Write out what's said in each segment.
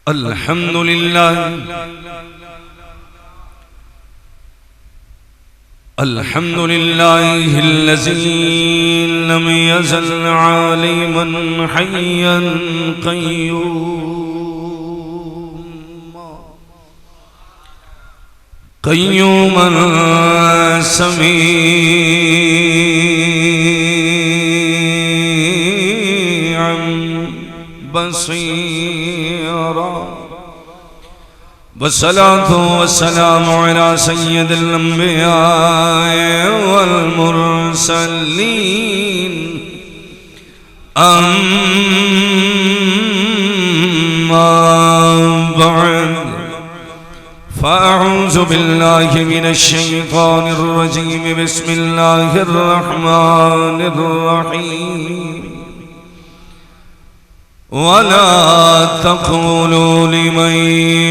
الحمد لله الحمد لله الذي لم يزل عالما حيا قيوما سميعا بصيرا والصلاة والسلام على سيد الأنبياء والمرسلين أما بعد فأعوذ بالله من الشيطان الرجيم بسم الله الرحمن الرحيم ولا تقولوا لمن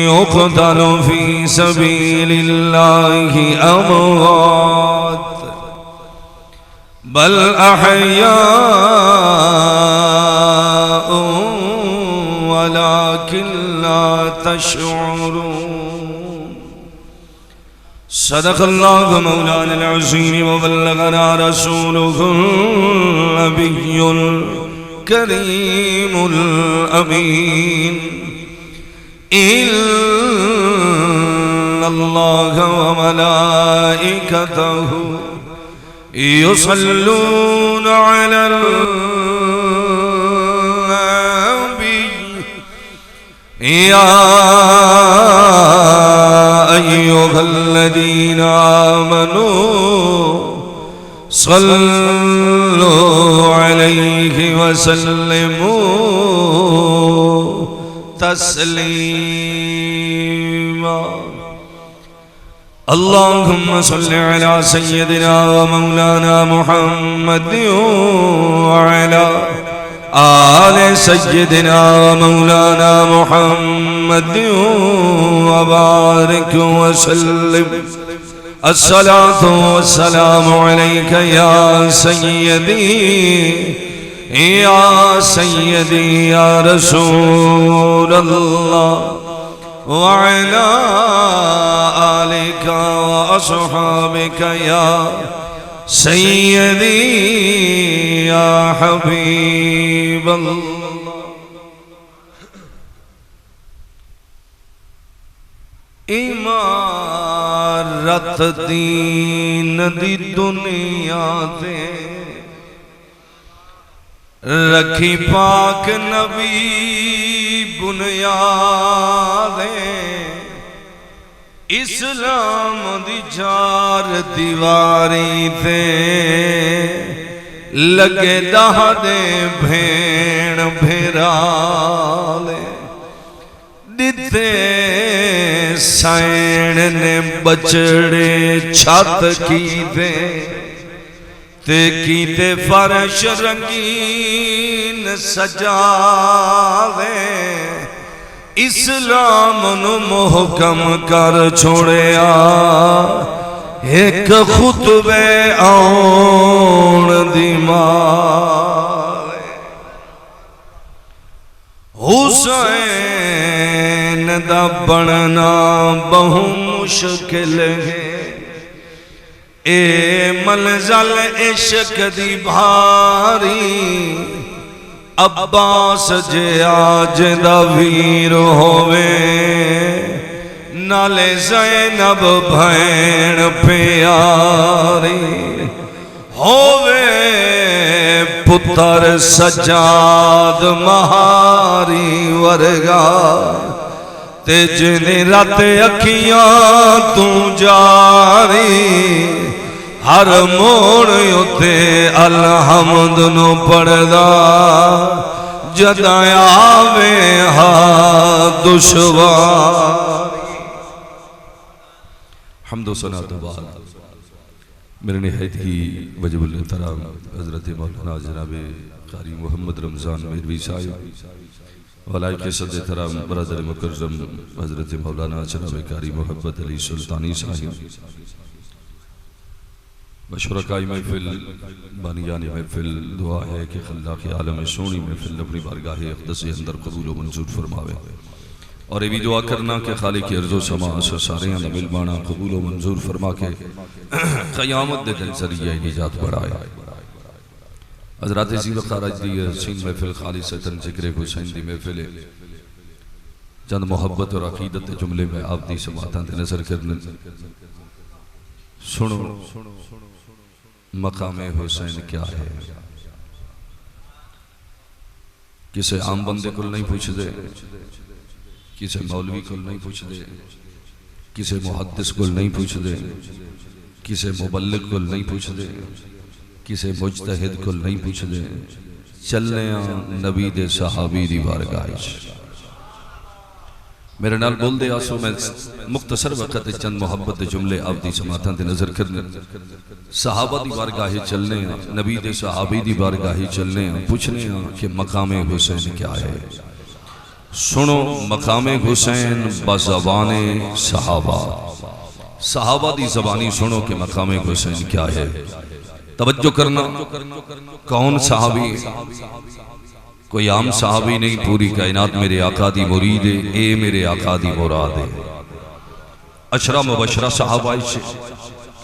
يقتل في سبيل الله أموات بل أحياء ولكن لا تشعرون صدق الله مولانا العظيم وبلغنا رسوله النبي كريم الأمين إن الله وملائكته يصلون على النبي يا أيها الذين آمنوا صلوا عليه وسلموا تسليما اللهم صل على سيدنا ومولانا محمد وعلى آل سيدنا ومولانا محمد وبارك وسلم الصلاة والسلام عليك يا سيدي يا سيدي يا رسول الله وعلى آلك وأصحابك يا سيدي يا حبيب الله عمارت دین دی دنیا دے رکھی پاک نبی بنیادیں اسلام دی چار دیواری تے لگے دہدے بھیڑ بھیرالے دیتے سائن نے بچڑے چھت کی دے تے کیتے فرش رنگین سجا دے اسلام نو محکم کر چھوڑیا ایک خطبے آن دی ماں حسین دا بڑھنا بہو مشکل ہے اے منزل عشق دی بھاری عباس جے آج دا ویر ہوئے نالے زینب بھین پیاری ہوئے پتر سجاد مہاری ورگا تے جنی رات اکھیاں تو جاری ہر موڑ یوتے الحمد نو پڑھدا جدایا میں ہا دشواری حمد و ثنا تو بعد میرے نہایت کی وجب الاحترام حضرت مولانا جناب قاری محمد رمضان میروی صاحب ولائق صدر احترام برادر مکرم حضرت مولانا جناب قاری محمد علی سلطانی صاحب شرکائی محفل بانیان محفل دعا ہے کہ خلاق عالم سونی محفل اپنی بارگاہ اقدس اندر قبول و منظور فرماوے اور یہ بھی دعا کرنا کہ خالق ارض و سما ساریاں دا مل بانا قبول و منظور فرما کے قیامت دے دل ذریعہ نجات بڑھائے. حضرات زیر خارج دی سین محفل خالصتاً ذکر حسین دی محفل چند محبت اور عقیدت جملے میں آپ دی سماعتاں تے نظر کرنے. سنو مقام حسین کیا ہے. کسے عام بندے کو نہیں پوچھ دے, کسے مولوی کو نہیں پوچھ دے, کسے محدث کو نہیں پوچھ دے, کسے مبلغ کو نہیں پوچھ دے, کسے مجتہد کو نہیں پوچھ دے. چلنے نبی دے صحابی دی بارگاہ. میرے نال بول دے آسو میں مختصر وقت چند محبت جملے آپ دی سماعتاں تے نظر کرنے. صحابہ دی بارگاہ چلنے نبی دے صحابی دی بارگاہ چلنے پوچھنے کہ مقام حسین کیا ہے. سنو مقام حسین بزبان صحابہ, صحابہ دی زبانی سنو کہ مقام حسین کیا ہے. توجہ کرنا, کون صحابی ہے؟ کوئی عام صحابی نہیں, پوری کائنات میرے آقا دی مرید ہے, اے میرے آقا دی مراد ہے. اشرا مبشرہ صحابہ سے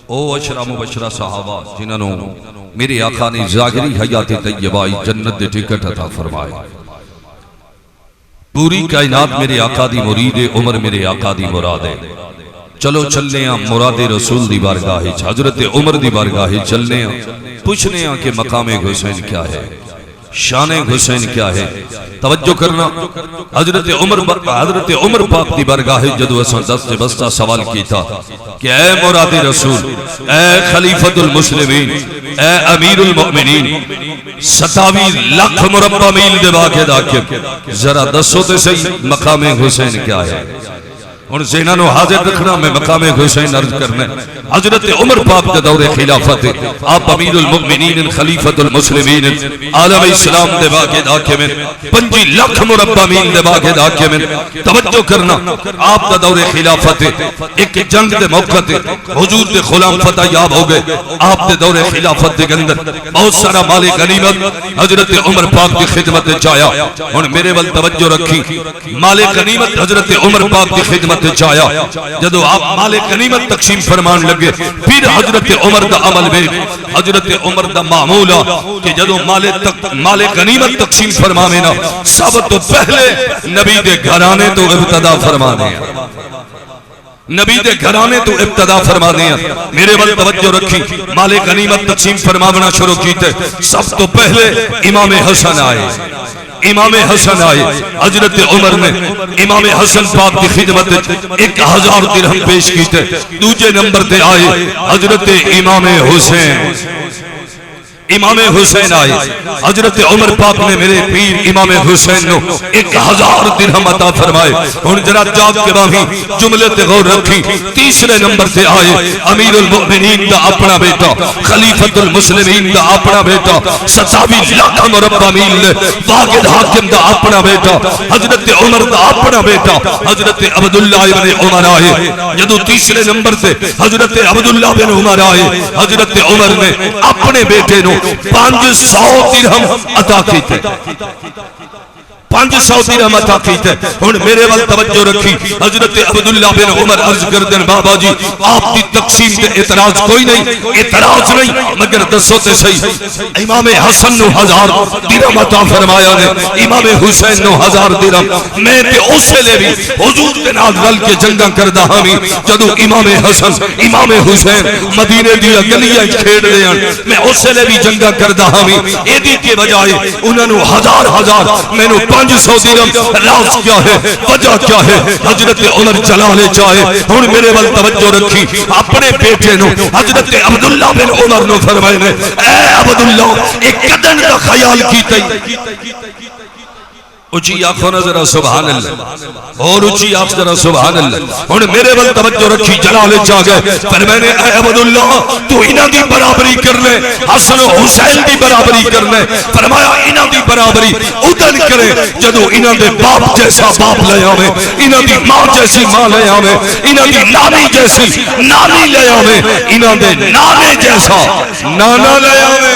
او اشرا مبشرہ صحابہ جنہوں میرے آقا نے ظاہری حیات طیبہ جنت دے ٹکٹ عطا فرمائے. پوری کائنات میرے آقا دی مرید ہے, عمر میرے آقا دی مراد ہے. چلو چلنے ہیں مراد رسول دی بارگاہ, حضرت عمر دی بارگاہ چلنے ہیں پوچھنے ہیں کہ مقام حسین کیا ہے, شان حسین کیا ہے. توجہ کرنا, حضرت عمر پاک دی بارگاہ جدو اساں دست بستہ سوال کی تھا کہ اے مراد رسول, اے خلیفۃ المسلمین, اے امیر المؤمنین, 27 لاکھ مربع میل دے واقع داکر ذرا دسو تے صحیح مقام حسین کیا ہے. اور ذہنوں حاضر رکھنا, میں مقام حسین عرض کرنا. حضرت عمر پاک کا دور خلافت, آپ امیر المؤمنین خلیفۃ المسلمین عالم اسلام دے واقع داکے میں 25 لاکھ مربع میل دے واقع داکے میں. توجہ کرنا, آپ کا دور خلافت ایک جنگ دے موقع تے حضور دے غلام فتح یاب ہو گئے. آپ دے دور خلافت دے اندر بہت سارا مال غنیمت حضرت عمر پاک دی خدمت چایا. اور میرے ول توجہ رکھی, مال غنیمت حضرت عمر پاک دی خدمت چایا. جدو آپ مال غنیمت تقسیم فرمان لگے, پھر حضرت عمر دا عمل میں حضرت عمر دا معمولہ کہ جدو مال غنیمت تقسیم فرمانے نا, سب تو پہلے نبی دے گھرانے تو ابتدا فرمانے ہیں, نبی دے گھرانے تو ابتدا فرمانے ہیں. میرے ول توجہ رکھی, مال غنیمت تقسیم فرمانا شروع کیتے, سب تو پہلے امام حسن آئے. امام حسن آئے, حضرت عمر نے امام حسن پاک کی خدمت 1000 درہم پیش کیتے. دوجے نمبر تے آئے حضرت امام حسین. امام حسین آئے, حضرت عمر پاک نے میرے پیر امام حسین نو 1000 درہم عطا فرمائے. اور ذرا جاگ کے باہی جملے تے غور رکھی. تیسرے نمبر تے آئے امیر المؤمنین دا اپنا بیٹا, خلیفۃ المسلمین دا اپنا بیٹا, 27 لاکھ مربع میل لے واحد حاکم دا اپنا بیٹا, حضرت عمر دا اپنا بیٹا حضرت عبداللہ ابن عمر آئے. جدو تیسرے نمبر تے حضرت عبداللہ بن عمر آئے, حضرت عمر نے اپنے بیٹے نو 500 درہم عطا کیتے. 500 درہم عطا کیتے. اور میرے ول توجہ رکھی, حضرت عبداللہ بن عمر عرض کردن بابا جی آپ کی تقسیم تے اعتراض کوئی نہیں, اعتراض نہیں, مگر دسو تے صحیح امام حسن نو 1000 درہم عطا فرمایا نے, امام حسین نو 1000 درہم. میں تے اسے لے بھی حضور دے نال رل کے جنگاں کردا ہاں وی. جدو امام حسن امام حسین مدینے دی گلیاں کھیڈ رہے ہیں, میں اسے لے بھی جنگاں کردا ہاں وی. ایدی کے بجائے انہاں نو 1000 مینوں 500 درہم. راز کیا ہے, وجہ کیا ہے؟ حضرت عمر جلانے چاہے. اور میرے ول توجہ رکھی, اپنے بیٹے نو حضرت عبداللہ بن عمر نو فرمائے نے, اے عبداللہ ایک قدم کا خیال کیتے. اچھی آنکھوں نظر سبحان اللہ, اور اچھی آپ ذرا سبحان اللہ. اور میرے ول توجہ رکھی, جلالے چاہ گئے. پر میں نے اے عبداللہ تو انہاں دی برابری کر لے, حسن و حسین دی برابری کر لے. فرمایا انہاں دی برابری ادھر کرے جدو انہاں دے باپ جیسا باپ لے آوے, انہاں دی ماں جیسی ماں لے آوے, انہاں دی نانی جیسی نانی لے آوے, انہاں دے نانے جیسا نانا لے آوے.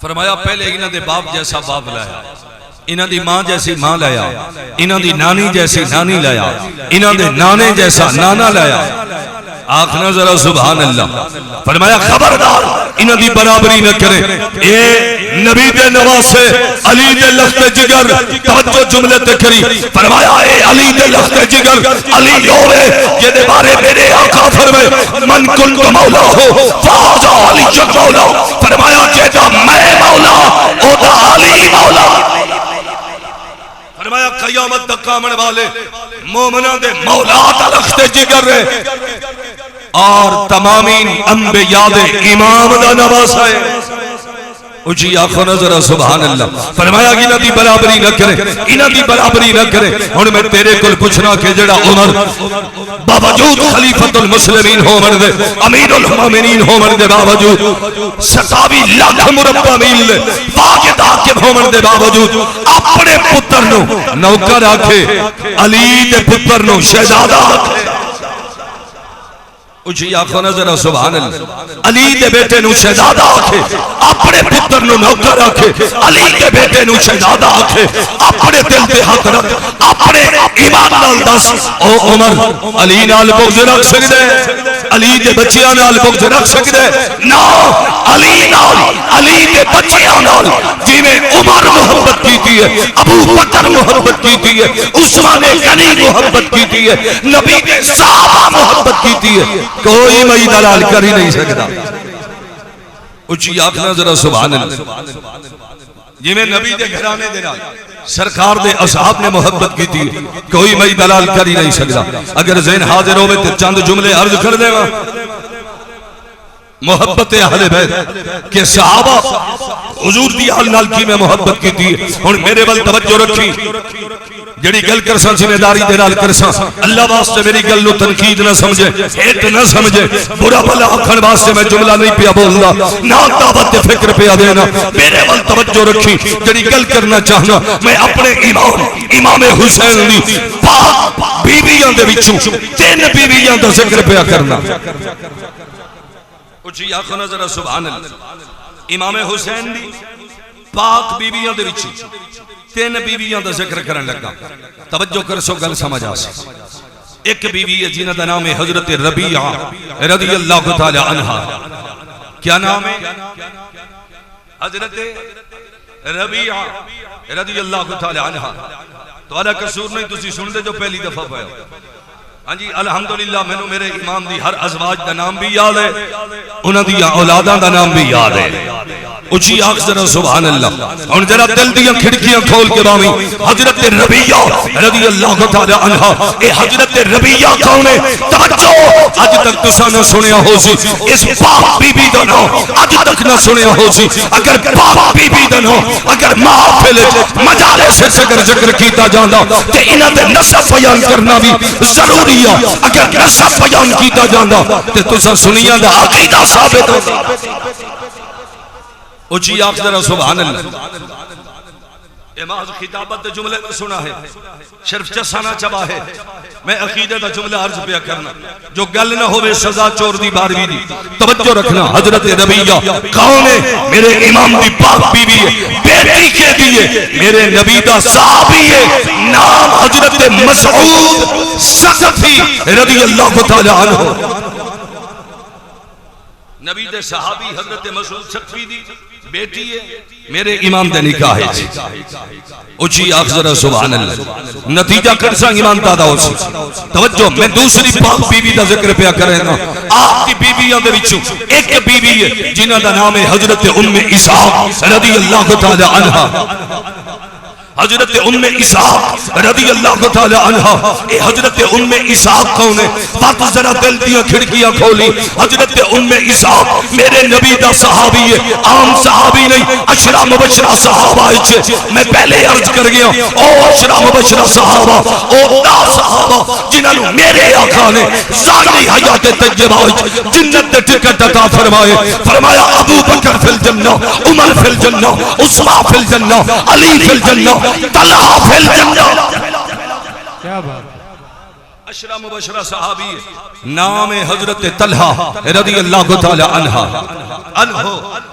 فرمایا پہلے انہاں دے باپ جیسا باپ لایا، انہاں دی ماں جیسی ماں لایا، انہاں دی نانی جیسی نانی لایا، انہاں دے نانے جیسا نانا لایا۔ آخنا ذرا سبحان اللہ۔ فرمایا خبردار انہاں دی برابری نہ کریں، اے نبی دے نواسے علی دے لخت جگر، توجہ جملے تے کری، فرمایا اے علی دے لخت جگر علی ہوئے جدے بارے میرے آقا فرمائے من کنت مولا ہو فاضا علی جگ مولا، فرمایا جیدہ میں مولا اوہ علی مولا۔ فرمایا قیامت تک آمن والے مومنہ دے مولا دا لخت جگر رہے اور تمامین انبیاء دے امام دا نواسا ہے۔ اجھی آنکھوں نظر سبحان اللہ۔ فرمایا انہاں دی برابری نہ کرے، انہاں دی برابری نہ کرے۔ اور میں تیرے کل پوچھنا کہ جڑا عمر باوجود خلیفۃ المسلمین ہو مردے، امیر المومنین ہو مردے باوجود 27 لاکھ مربع میل لے واجد حاکم ہو مردے باوجود اپنے پتر نو نوکر آکھے، علی دے پتر نو شہزادہ آکھے۔ اجھی آنکھوں نظر سبحان اللہ۔ علی دے بیٹے نو شہزادہ آکھے، اپنے پتر نو نوکر آکھے، علی دے بیٹے نو شہزادہ آکھے، اپنے دل دے حق رکھ، اپنے ایمان نال دس او عمر علی نال بغض رکھ سکدے، علی دے بچیاں نال بغض رکھ سکدے؟ نا، علی نال، علی دے بچیاں نال جی میں عمر محبت کیتی ہے، ابو بکر محبت کیتی ہے، عثمان غنی محبت کیتی ہے، نبی دے صحابہ محبت کیتی ہے، کوئی مئی دلال کر ہی نہیں سکتا۔ اچھی آنکھنا ذرا سبحان اللہ۔ جی میں نبی دے گھرانے دے نال سرکار دے اصحاب نے محبت کی تھی، کوئی مئی دلال کر ہی نہیں سکتا۔ اگر ذہن حاضر ہوئے تو چند جملے عرض کر دے گا۔ محبت اہل بیت کہ صحابہ حضور دی آل نال کی میں محبت کی تھی۔ اور میرے بل توجہ رکھی، جڑی گل کرساں ذمہ داری دے نال کرساں، اللہ واسطے میری گل نو تنقید نہ سمجھے، ہٹ نہ سمجھے، برا بھلا آکھن واسطے میں جملہ نہیں پیا بولنا، نہ دعوت دے فکر پیا دینا۔ میرے ول توجہ رکھی، جڑی گل کرنا چاہنا میں اپنے امام حسین دی پاک بیویاں دے وچوں 3 بیویاں دا ذکر پیا کرنا۔ اچھی آنکھوں نظر سبحان اللہ۔ امام حسین دی پاک بیویاں دے وچوں 3 بیویاں دا ذکر کرن لگا، توجہ کر سو گل سمجھ آ سی۔ ایک بیوی ہے جنہ دا نام ہے حضرت ربیعہ رضی اللہ تعالی عنہا۔ کیا نام ہے؟ حضرت ربیعہ رضی اللہ تعالی عنہا۔ تو اللہ قصور نہیں تسی سن دے جو پہلی دفعہ پایا۔ ہاں جی الحمدللہ میں نے میرے امام دی ہر ازواج دا نام بھی یاد ہے، انہاں دی اولاداں دا نام بھی یاد ہے۔ اچھی آنکھ ذرا سبحان اللہ۔ اور ذرا دل دیا کھڑکیاں کھول کے بامی حضرت ربیعہ رضی اللہ تعالی عنہا۔ اے حضرت ربیعہ کون ہے؟ توجہ، آج تک تسا نہ سنیا ہو سی اس پاک بی بی دا نام، آج تک نہ سنیا ہو سی۔ اگر پاک بی بی دا نام اگر محفل مجالس سے ذکر کیتا جاندا تے انہاں دے نسب بیان کرنا بھی ضروری ہے۔ اگر نسب بیان کیتا جاندا تے تسا سنیاں دا عقیدہ ثابت ہوتا۔ اچھی آنکھ ذرا سبحان اللہ۔ امام خطابت جملے میں سنا ہے، صرف چسانا چبا ہے، میں عقیدہ دا جملہ عرض پیا کرنا، جو گل نہ ہوئے سزا چور دی باروی دی۔ توجہ رکھنا، حضرت ربیعہ کون ہے؟ میرے امام دی پاک بیوی ہے، بیٹی کے دیئے میرے نبی دا صحابی ہے، نام حضرت مسعود ثقفی رضی اللہ تعالی عنہ۔ نبی دے صحابی حضرت مسعود ثقفی دی بیٹی ہے، میرے امام دے نکاح ہے۔ اچھی آنکھ ذرا سبحان اللہ۔ نتیجہ کرساں ایمان دادا ہو سی۔ توجہ، میں دوسری پاک بیوی دا ذکر پیا کرے گا۔ آپ کی بیویاں دے وچوں ایک بیوی ہے جنہاں دا نام ہے حضرت ام اسحاق رضی اللہ تعالی عنہا۔ حضرت ام اسحاق رضی اللہ تعالی عنہ۔ اے حضرت ام اسحاق کون ہے؟ بات ذرا دل دیا کھڑکیاں کھولی۔ حضرت ام اسحاق میرے نبی دا صحابی ہے، عام صحابی نہیں، عشرہ مبشرہ صحابہ ہے۔ میں پہلے عرض کر گیا، او عشرہ مبشرہ صحابہ، او دا صحابہ جنہوں میرے آقا نے ظاہری حیات طیبہ جنت دے ٹکٹ عطا فرمائے۔ فرمایا ابو بکر فی الجنہ، عمر فی الجنہ، عثمان فی الجنہ، علی فی الجنہ، طلحہ فی الجنہ۔ کیا بات، اشرا مبشرہ صحابی نام حضرت طلحہ رضی اللہ تعالی عنہ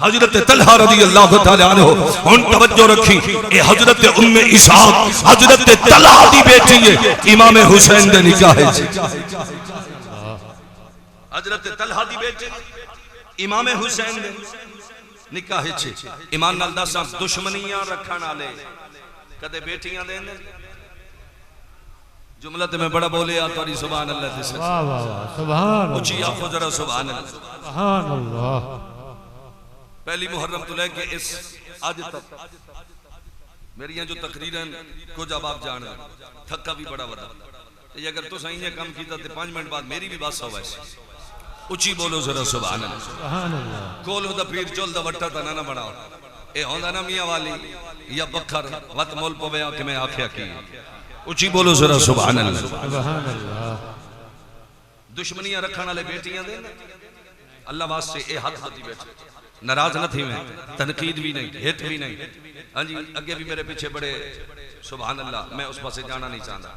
حضرت طلحہ رضی اللہ تعالی عنہ ان توجہ رکھی اے حضرت ام اسحاق حضرت طلحہ دی بیٹی ہے امام حسین دے نکاح ہے حضرت طلحہ دی بیٹی امام حسین دے نکاح ہے ایمان نال دساں دشمنیاں رکھن والے کدے بیٹیاں دے جملہ تے میں بڑا بولے آتواری سبحان اللہ دے واہ واہ واہ سبحان اللہ اچھی آنکھوں ذرا سبحان اللہ سبحان اللہ پہلی محرم تو لے کے اس آج تک میری یہاں جو تقریرن کو جب آپ جان رہے تھکا بھی بڑا بڑا یہ اگر تو صحیح کم کیتا تے 5 منٹ بعد میری بھی بات سو ویسے اچھی بولو ذرا سبحان اللہ سبحان اللہ کولو دا پیر چول دا وٹا تا نانا بڑھاؤ اے ہوندہ نا میاں والی یا بکھر وقت مول پو بیاں کہ میں آکھیا کی اچھی بولو ذرا سبحان اللہ سبحان اللہ دشمنیاں رکھن والے بیٹیاں دے اللہ واسطے اے ہاتھ ہاتھی بیٹھے ناراض نہ تھی میں تنقید بھی نہیں ہٹ بھی نہیں ہاں جی اگے بھی میرے پیچھے بڑے سبحان اللہ میں اس پاسے جانا نہیں چاہتا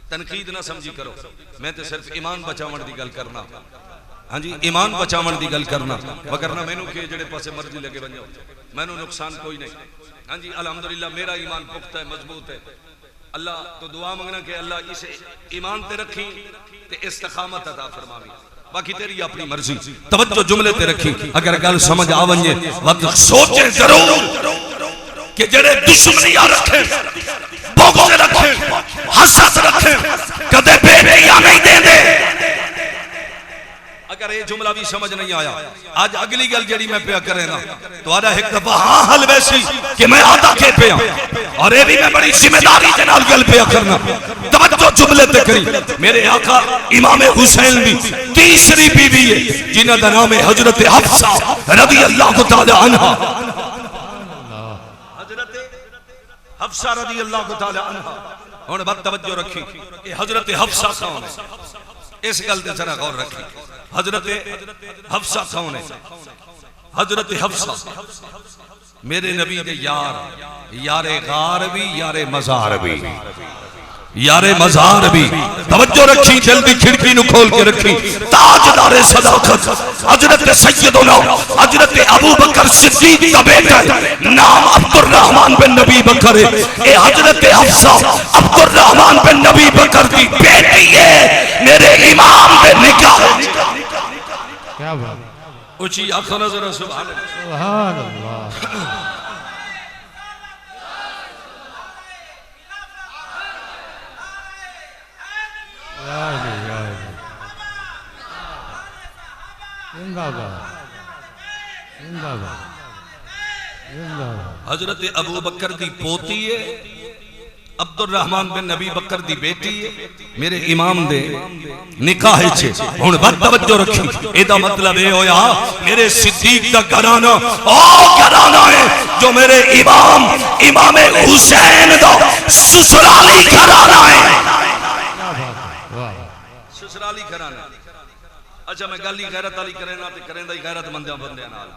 تنقید نہ سمجھی کرو میں تے صرف ایمان بچاون دی گل کرنا ہاں جی ایمان بچاون دی گل کرنا وگرنہ مینوں کہ جڑے پاسے مرضی لگے بن جاؤ مینوں نقصان کوئی نہیں ہاں جی الحمدللہ میرا ایمان پختہ ہے مضبوط ہے اللہ تو دعا مانگنا کہ اللہ اسے ایمان تے رکھی تے استقامت عطا فرماوی باقی تیری اپنی مرضی توجہ جملے تے رکھی اگر گل سمجھ آونجے وقت سوچیں ضرور کہ جڑے دشمنیاں رکھیں بغض رکھیں حسد رکھیں کدے بیٹیاں نہیں دیں دے اگر یہ جملہ بھی سمجھ نہیں آیا آج اگلی گل جڑی میں پیا کرے نا تو آدھا ایک دفعہ ہاں حل ویسی کہ میں آدھا کے پیا اور یہ بھی میں بڑی ذمہ داری جنال گل پیا کرنا توجہ جملے تے کری میرے آقا امام حسین بھی تیسری بیوی ہے جنہ دا نام حضرت حفصہ رضی اللہ تعالی عنہ حضرت حفصہ رضی اللہ تعالی عنہ اور بات توجہ رکھی یہ حضرت حفصہ کون ہے اس گل تے ذرا غور رکھی حضرت حفصہ کون ہے حضرت حفصہ میرے نبی دے یار غار بھی یار مزار بھی یار مزار بھی توجہ رکھی جلدی کھڑکی نو کھول کے رکھی تاجدار صداقت حضرت سیدنا حضرت ابو بکر صدیق کا بیٹا ہے نام عبد الرحمن بن نبی بکر ہے اے حضرت حفصہ عبد الرحمن بن نبی بکر کی بیٹی ہے میرے امام بن نکاح کیا بات اچھی آنکھوں نظر سبحان اللہ سبحان اللہ حضرت ابو بکر دی پوتی ہے عبد الرحمن بن نبی بکر دی بیٹی ہے میرے امام دے نکاح چھے ہن بات توجہ رکھی ایدہ مطلب ہے ہویا میرے صدیق دا گھرانہ گھرانہ ہے جو میرے امام حسین دا سسرالی گھرانہ ہے سسرالی گھرانہ اچھا میں گلی غیرت علی کرنا تے کریں دا غیرت مندیاں بندیاں نال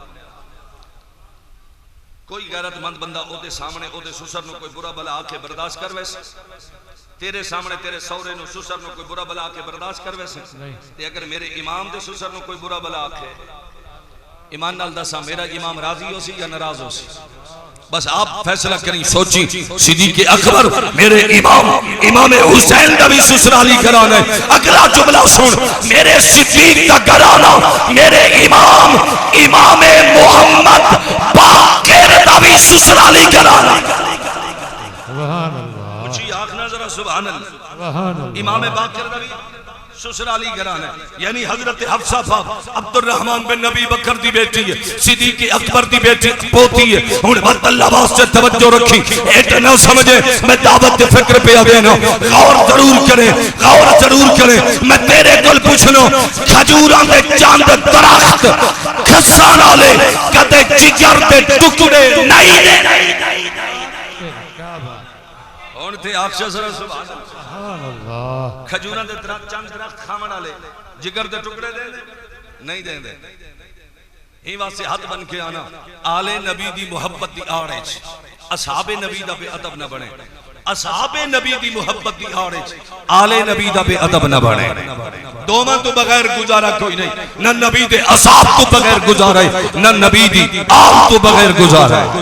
کوئی غیرت مند بندہ او دے سامنے او دے سسر نو کوئی برا بلا آکے برداشت کر ویسے تیرے سامنے تیرے سورے نو سسر نو کوئی برا بلا آکے برداشت کر ویسے تے اگر میرے امام دے سسر نو کوئی برا بلا آکے ایمان نال دسا میرا امام راضی ہو سی یا ناراض ہو سی بس آپ فیصلہ کریں سوچیں صدیق اکبر میرے امام حسین کا بھی سسرالی گھرانہ ہے اگلا جملہ سن میرے صدیق کا گھرانہ میرے امام محمد باقر کا بھی سسرالی گھرانہ سبحان اللہ اچھی آنکھنا ذرا سبحان اللہ سبحان اللہ امام باقر کا بھی سسرالی گھرانہ ہے یعنی حضرت حفصہ صاحب عبد الرحمن بن نبی بکر دی بیٹی ہے صدیق اکبر دی بیٹی پوتی ہے انہیں بات اللہ واسطے توجہ رکھی ایٹا نہ سمجھے میں دعوت فکر پہ آگے نا غور ضرور کریں میں تیرے کل پوچھنا کھجوران دے چاند درخت کھسانا لے کدے جگر دے ٹکڑے نہیں دے اور تھے آخشہ سر سبحان اللہ کھجورہ دے درخت چاند درخت کھامنا لے جگر دے ٹکڑے دے نہیں دے دے ہی واسے ہاتھ بن کے آنا آل نبی دی محبت دی آڑے اصحاب نبی دا بے ادب نہ بنے اصحاب نبی دی محبت دی آڑے آل نبی دا بے ادب نہ بنے دومن تو بغیر گزارا کوئی نہیں نہ نبی دے اصحاب تو بغیر گزارا ہے نہ نبی دی آل تو بغیر گزارا ہے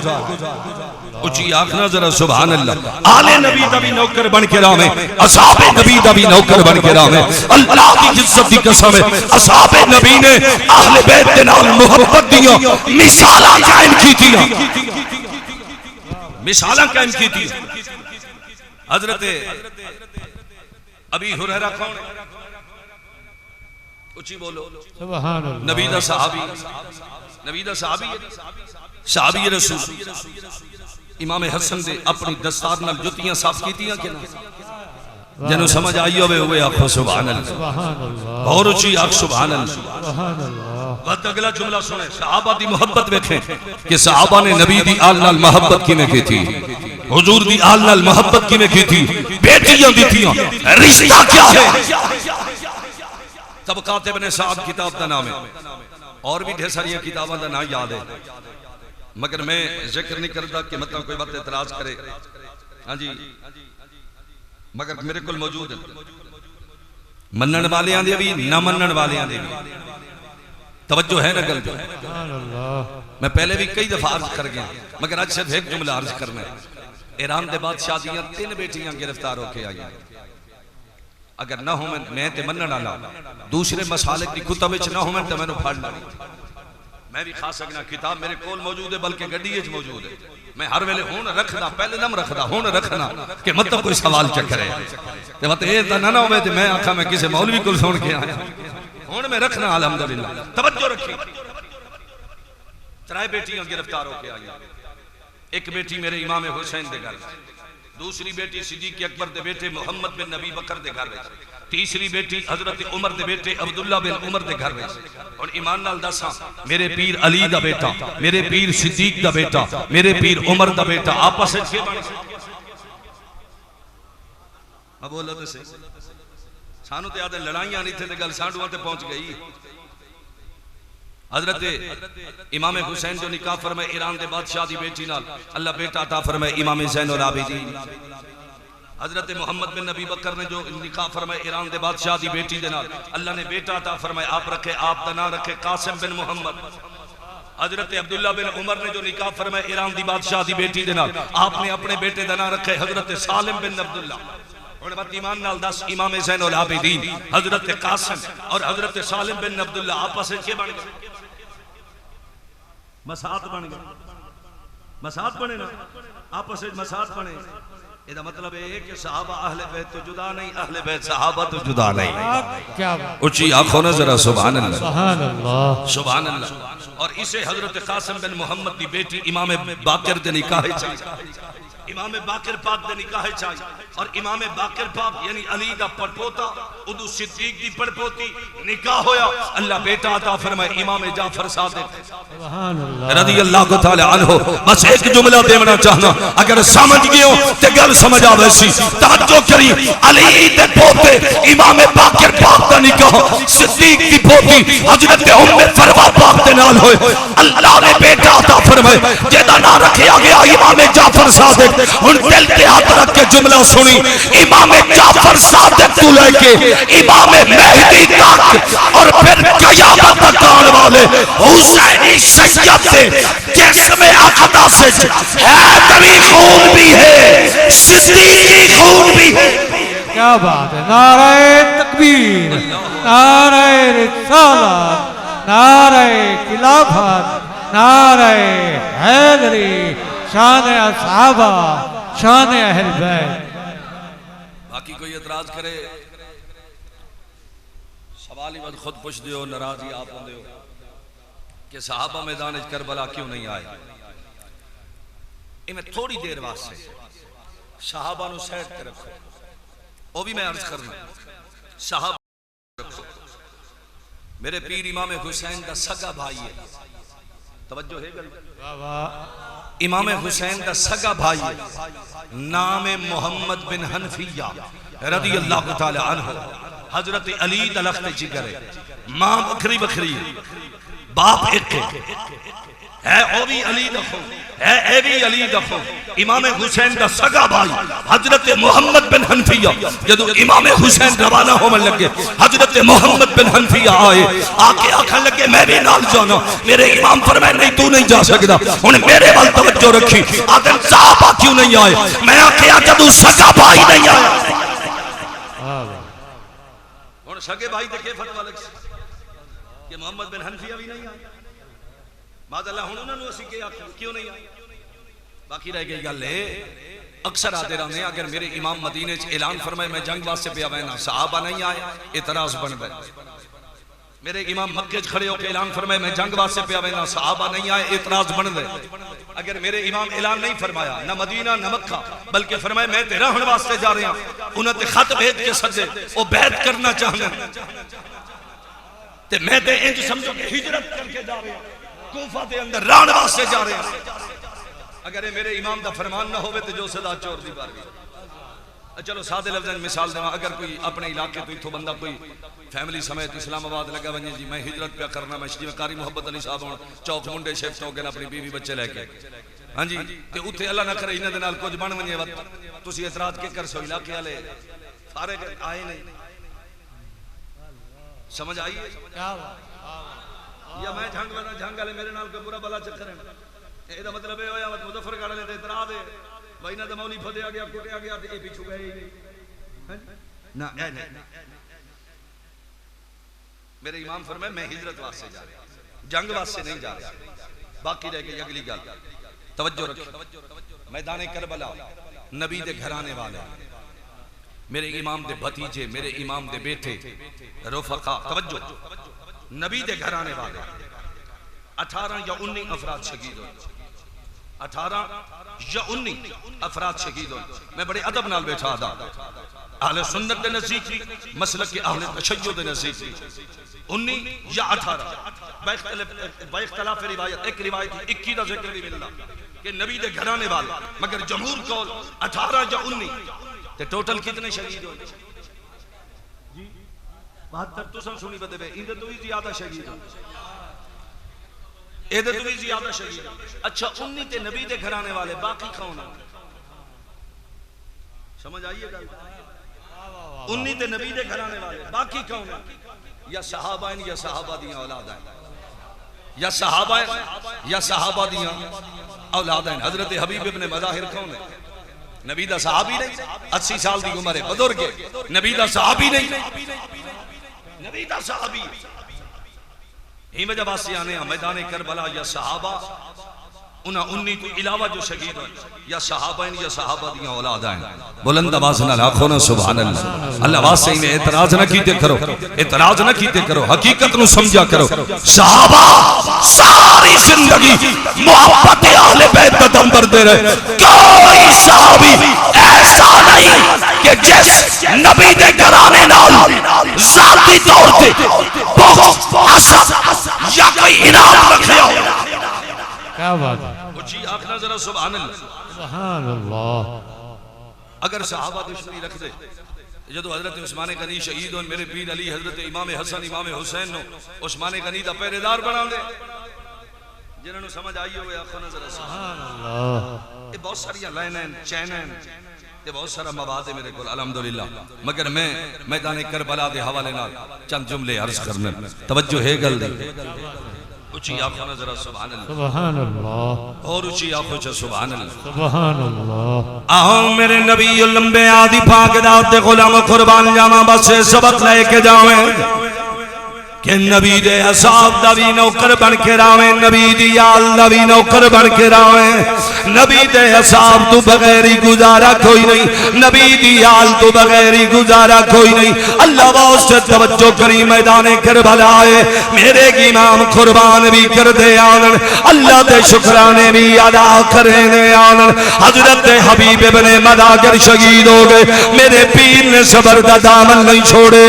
اچھی آخنا ذرا سبحان اللہ آل نبی دا بھی نوکر بن کے رام ہے اصحاب نبی دا بھی نوکر بن کے رام ہے اللہ کی عزت دی قسم ہے اصحاب نبی نے اہل بیت نال محبت دیا مثالاں قائم کی تھی مثالاں قائم کی تھی حضرت ابی ہریرہ کون اچھی بولو سبحان اللہ نبی دا صحابی نبی دا صحابی رسول امام حسن دے اپنی دستار نال جتیاں صاف کیتیاں کہ نہ جنہوں سمجھ آئی ہوئے آخو سبحان اللہ سبحان اللہ اور اچھی آخ سبحان اللہ سبحان اللہ وقت اگلا جملہ سنے صحابہ دی محبت دیکھیں کہ صحابہ نے نبی دی آل نال محبت کی میں کی تھی حضور دی آل نال محبت کی میں کی تھی بیٹیاں دی تھیاں رشتہ کیا ہے طبقات ابن سعد کتاب دا نام ہے اور بھی ڈھیر ساری کتابوں دا نام یاد ہے مگر میں ذکر نہیں کرتا کہ مطلب کوئی بات اعتراض کرے ہاں جی مگر میرے کل موجود ہے منن والے آندے بھی نہ منن والے آندے بھی توجہ ہے نا گل پہ سبحان اللہ میں پہلے بھی کئی دفعہ عرض کر گیا مگر آج صرف ایک جملہ عرض کرنا ہے ایران دے بعد شادیاں 3 بیٹیاں گرفتار ہو کے آئی اگر نہ ہوں میں تے منن والا دوسرے مسالک دی کتب وچ نہ ہوں تے مینوں پھڑ لانی میں بھی کھا سکنا کتاب میرے کول موجود ہے بلکہ گڈی وچ موجود ہے میں ہر ویلے ہون رکھدا پہلے نم رکھدا ہون رکھنا کہ مطلب کوئی سوال چکرے تے وقت اے تے نہ ہوے تے میں آکھاں میں کسے مولوی کول سن کے آیا ہون میں رکھنا الحمدللہ توجہ رکھی 3 بیٹیاں گرفتار ہو کے آئی ایک بیٹی میرے امام حسین دے گھر دوسری بیٹی صدیق اکبر دے بیٹے محمد بن نبی بکر دے گھر تیسری بیٹی حضرت عمر دے بیٹے عبداللہ بن عمر دے گھر اور ایمان نال دساں میرے پیر علی دا بیٹا میرے پیر صدیق دا بیٹا میرے پیر عمر دا بیٹا آپس سے بن اب بولا تو صحیح سانو تے آدھے لڑائیاں نہیں تھے تے گل سانڈوان تے پہنچ گئی حضرت امام حسین جو نکاح فرمائے ایران دے بادشاہ دی بیٹی نال اللہ بیٹا عطا فرمائے امام زین العابدین حضرت محمد بن نبی بکر نے جو نکاح فرمائے ایران دے بادشاہ دی بیٹی دے نال اللہ نے بیٹا عطا فرمائے آپ رکھے آپ دا نام رکھے قاسم بن محمد حضرت عبداللہ بن عمر نے جو نکاح فرمائے ایران دی بادشاہ دی بیٹی دے نال آپ نے اپنے بیٹے دا نام رکھے حضرت سالم بن عبداللہ اور بات ایمان نال دس امام زین العابدین حضرت قاسم اور حضرت سالم بن عبداللہ آپس سے بن گئے مساعد بن گئے مساعد بنے نا آپس سے مساعد بنے یہ مطلب ہے کہ صحابہ اہل بیت تو جدا نہیں اہل بیت صحابہ تو جدا نہیں کیا بات اچھی آنکھوں نے ذرا سبحان اللہ سبحان اللہ سبحان اللہ اور اسے حضرت قاسم بن محمد دی بیٹی امام باقر دے نکاح چاہیے امام باقر پاک دے نکاح چاہیے اور امام باقر پاک یعنی علی دا پڑپوتا ادو صدیق دی پڑپوتی نکاح ہویا اللہ بیٹا عطا فرمائے امام جعفر صادق سبحان اللہ رضی اللہ تعالی عنہ بس ایک جملہ دیونا چاہنا اگر سمجھ گئے ہو تے گل سمجھ آوے سی توجہ کری علی دے پوتے امام باقر پاک دا نکاح صدیق دی پوتی حضرت ام فروا پاک دے نال ہوئے اللہ نے بیٹا عطا فرمائے جیدہ نہ رکھیا گیا امام جعفر صادق ان دل کے ہاتھ رکھ کے جملہ سنی امام جعفر صادق تو لے کے امام مہدی تک اور پھر قیامت تک آنے والے حسینی سید سے جسم اقدس سے حیدری خون بھی ہے صدیقی خون بھی ہے کیا بات ہے نعرہ تکبیر نعرہ رسالت نعرہ خلافت نعرہ حیدری شان اصحابہ شان اہل بیت باقی کوئی اعتراض کرے سوال ہی بات خود پوچھ دیو ناراضی آپ ہوں دیو کہ صحابہ میدان کربلا کیوں نہیں آئے میں تھوڑی دیر واسطے صحابہ نو سیٹ کر رکھو وہ بھی میں عرض کرنا صحابہ رکھو میرے پیر امام حسین کا سگا بھائی ہے توجہ ہے گل امام حسین کا سگا بھائی نام محمد بن حنفیہ رضی اللہ تعالی عنہ حضرت علی دلخت جگر ہے ماں بکری بکری باپ ایک ہے ہے او بھی علی دکھو ہے اے بھی علی دکھو امام حسین دا سگا بھائی حضرت محمد بن حنفیہ جدو امام حسین روانہ ہومن لگے حضرت محمد بن حنفیہ آئے آکے آکھن لگے میں بھی نال جانا میرے امام فرمائے نہیں تو نہیں جا سکتا انہیں میرے وال توجہ رکھی آدم صحابہ کیوں نہیں آئے میں آکے جدو سگا بھائی نہیں آئے اور سگے بھائی دے کے فتوہ لگ سے کہ محمد بن حنفیہ بھی نہیں آئے بعد اللہ انہوں نے اسی کے کیوں نہیں آئے باقی رہ گئی گل ہے اکثر آتے رہنے اگر میرے امام مدینے اعلان فرمائے میں جنگ واسطے پہ آوینا صحابہ نہیں آئے اعتراض بن گئے میرے امام مکے کھڑے ہو کے اعلان فرمائے میں جنگ واسطے پہ آوینا صحابہ نہیں آئے اعتراض بن گئے اگر میرے امام اعلان نہیں فرمایا نہ مدینہ نہ مکہ بلکہ فرمائے میں تیرا ہن واسطے جا رہے ہیں انہوں نے خط بھیج کے سجے وہ بیعت کرنا چاہنے تے میں تے انج سمجھو کہ ہجرت کر کے جا رہے ہیں کوفہ دے اندر ران واسطے جا رہے ہیں اگر میرے امام دا فرمان نہ ہوئے تو جو صدا چور دی بار گئی چلو سادے لفظیں مثال دیں اگر کوئی اپنے علاقے تو اتھو بندہ کوئی فیملی سمیت اسلام آباد لگا بنجے جی میں ہجرت پہ کرنا میں شجی میں قاری محبت علی صاحب ہوں چوک منڈے شیفٹ ہو گئے اپنی بیوی بچے لے کے ہاں جی تے اتھے اللہ نہ کرے انہ دنال کچھ بن بنجے وقت تو سی اعتراض کے کر سو علاقے والے فارغ آئے نہیں سمجھ آئیے یا میں جھنگ والے میرے نال کوئی برا بلا چکر ہے اے دا مطلب ہے ہویا مظفر گڑھ لے تے اعتراض ہے بھائی نہ دمولی پھدیا گیا کٹیا گیا تے اے پیچھے گئے ہی نہیں نہ اے نہیں میرے امام فرمائے میں ہجرت واسطے جا رہا ہوں جنگ واسطے نہیں جا رہا باقی رہ گئی اگلی گل توجہ رکھیں میدان کربلا نبی دے گھرانے والے میرے امام دے بھتیجے میرے امام دے بیٹے رفقا توجہ نبی دے گھرانے والے 18 یا 19 افراد شہید ہوئے 18 یا 19 افراد شہید ہوئے میں بڑے ادب نال بیٹھا دا اہل سنت دے نزدیک مسلک کے اہل تشیع دے نزدیک 19 یا 18 با اختلاف روایت ایک روایت 21 دا ذکر بھی ملنا کہ نبی دے گھرانے والے مگر جمہور قول 18 یا 19 تے ٹوٹل کتنے شہید ہوئے 72 تو سن سنی بدے بے اندر تو ہی زیادہ شہید ہوئے ادھر تو ہی زیادہ شہید اچھا 19 تے نبی دے گھرانے والے باقی کون ہیں سمجھ آئیے گا 19 تے نبی دے گھرانے والے باقی کون ہیں یا صحابہ ہیں یا صحابہ دیاں اولاد ہیں یا صحابہ ہیں یا صحابہ دیاں اولاد ہیں حضرت حبیب ابن مظاہر کون ہے نبی دا صحابی نہیں 80 سال دی عمر ہے بزرگ ہے نبی دا صحابی نہیں نبی دا صحابی ہی وجہ باسی آنے ہیں میدان کربلا یا صحابہ انہاں 19 تو علاوہ جو شہید ہیں یا صحابہ ہیں یا صحابہ دیاں اولاد ہیں بلند آواز نہ لاکھوں نہ سبحان اللہ اللہ واسطے میں اعتراض نہ کیتے کرو اعتراض نہ کیتے کرو حقیقت نو سمجھا کرو صحابہ ساری زندگی محبت اہل بیت کا دم بردے رہے کوئی صحابی ایسا نہیں کہ جس نبی دے گھرانے نال ذاتی طور تے بغض حسد یا کوئی انعام رکھے ہو کیا بات ہے جی آخنا ذرا سبحان اللہ سبحان اللہ اگر صحابہ دشمنی رکھ دے جدو حضرت عثمان غنی شہید ہوں میرے پیر علی حضرت امام حسن امام حسین نو عثمان غنی دا پہرے دار بنا دے جنہوں نے سمجھ آئی ہوئے آخنا ذرا سبحان اللہ یہ بہت ساری لائنیں چینیں یہ بہت سارا مواد ہے میرے کو الحمدللہ مگر میں میدان کربلا دے حوالے نال چند جملے عرض کرنے توجہ ہے گل دے اچھی آنکھوں نظرہ سبحان اللہ سبحان اللہ اور اچھی آنکھوں چھے سبحان اللہ سبحان اللہ آہوں میرے نبی لمبے آدھی پاک داتے غلام قربان جامع بس سے سبق لے کے جاؤیں کہ نبی دے اصحاب دا بھی نوکر بن کے راویں نبی دی آل دا بھی نوکر بن کے راویں نبی دے اصحاب تو بغیری گزارا کوئی نہیں نبی دی آل تو بغیری گزارا کوئی نہیں اللہ باؤس سے توجہ کری میدان کربلا ہے میرے امام قربان بھی کر دے آنن اللہ دے شکرانے بھی ادا کرنے آنن حضرت حبیب ابن مداگر شہید ہو گئے میرے پیر نے صبر دا دامن نہیں چھوڑے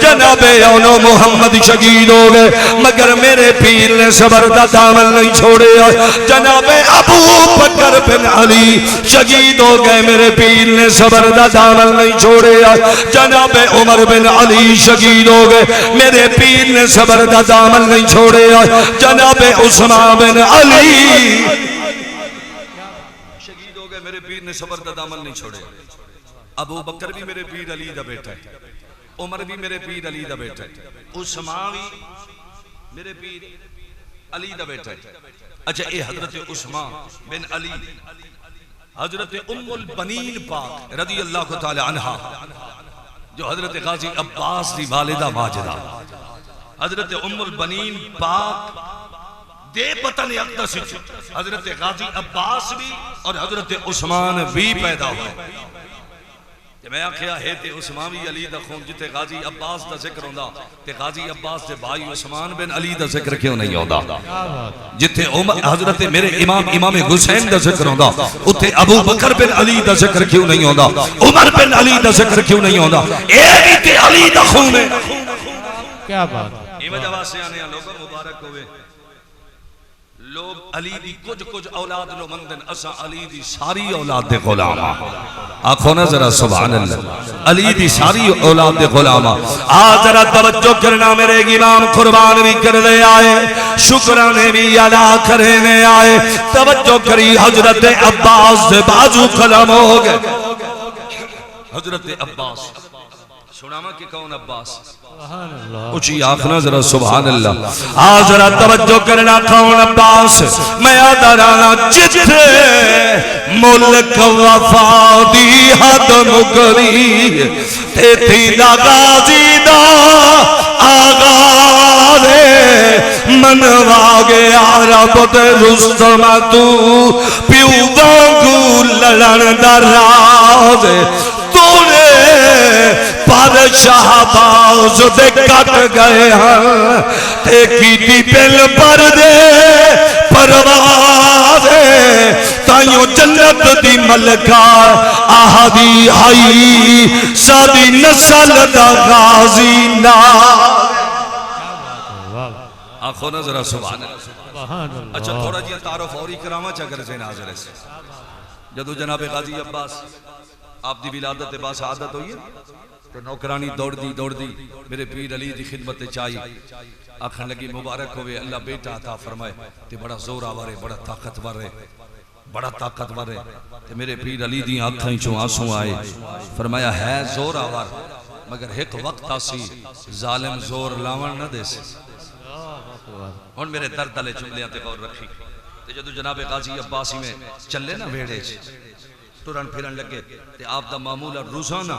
جناب اونو محمد شہید ہو گئے مگر میرے پیر نے صبر دا دامن نہیں چھوڑے جناب ابو بکر بن علی شہید ہو گئے میرے پیر نے صبر دا دامن نہیں چھوڑے جناب عمر بن علی شہید ہو گئے میرے پیر نے صبر دا دامن نہیں چھوڑے جناب عثمان بن علی شہید ہو گئے میرے پیر نے صبر دا دامن نہیں چھوڑے ابو بکر بھی میرے پیر علی دا بیٹا ہے عمر بھی میرے پیر علی دا بیٹا ہے عثمان بھی میرے پیر علی دا بیٹا ہے اچھا اے حضرت عثمان بن علی حضرت ام البنین پاک رضی اللہ تعالی عنہ جو حضرت غازی عباس دی والدہ ماجدہ حضرت ام البنین پاک دے پتن اقدس حضرت غازی عباس بھی اور حضرت عثمان بھی پیدا ہوئے کہ میں آکھیا ہے تے عثمان بھی علی دا خون جتے غازی عباس دا ذکر ہوندہ تے غازی عباس دے بھائی عثمان بن علی دا ذکر کیوں نہیں ہوندہ جتے حضرت میرے امام حسین دا ذکر ہوندہ اتے ابو بکر بن علی دا ذکر کیوں نہیں ہوندہ عمر بن علی دا ذکر کیوں نہیں ہوندہ اے بھی تے علی دا خون ہے کیا بات ہے یہ وجہ سے آنے لوگوں مبارک ہوئے لوگ علی دی کچھ اولاد لو مندن اسا علی دی ساری اولاد دے غلام آنکھوں نا ذرا سبحان اللہ علی دی ساری اولاد دے غلام ذرا توجہ کرنا میرے امام قربان بھی کر لے آئے شکرانے بھی ادا کرنے آئے توجہ کری حضرت عباس سے بازو قلم ہو گئے حضرت عباس سناما کہ کون عباس اچھی آخنا ذرا سبحان اللہ ذرا توجہ کرنا کون عباس میں آدھرانا جتھے ملک وفا دی حد مکری تیتی دا غازی دا آغاز منوا گیا رب دے رستم تو پیو وانگو لڑن دا راز پر شہباز دے کٹ گئے ہیں تیکی دی پل پر دے پرواز تائیوں جنت دی ملکہ آہدی ہائی سادی نسل دا غازی نا آنکھوں نا ذرا سبحان اللہ اچھا تھوڑا جی تعارف اوری کراما چاکر سے ناظر سے جدو جناب غازی عباس آپ دی ولادت با سعادت ہوئی ہے تو نوکرانی دوڑ دی میرے پیر علی دی خدمت چاہی آخر لگی مبارک ہوئے اللہ بیٹا عطا فرمائے تے بڑا زور آوارے بڑا طاقتور ہے تے میرے پیر علی دی آنکھیں چوں آنسوں آئے فرمایا ہے زور آوار مگر ایک وقت آسی ظالم زور لاون نہ دے سے اور میرے درد دلے جملیاں تے غور رکھی تے جدو جناب غازی عباسی میں چلے نا ویڑے ٹرن پھرن لگے تے آپ دا معمول روزانہ